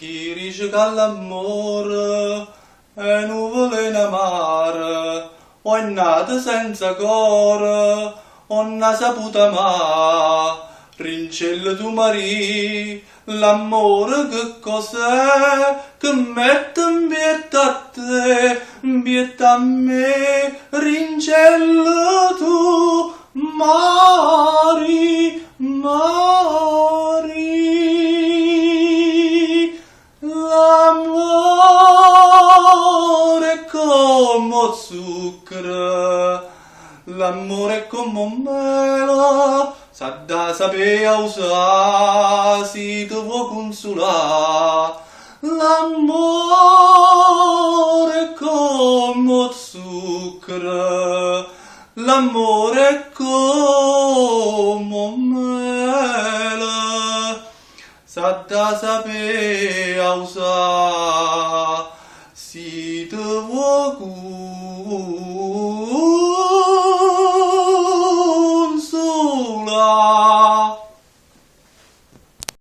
Chi dice che l'amore è nuvole in mare, o è nato senza cuore, o n'ha saputa ma. Rincello tu marì, l'amore che cos'è? Che mette in pietà a te, in pietà a me. Rincello tu mari, mari. L'amore è come zucchero, l'amore è come mela. S'ha da sapere usare, si ti può consolare. L'amore è come zucchero, l'amore è come mela. S'ha da sapere usare.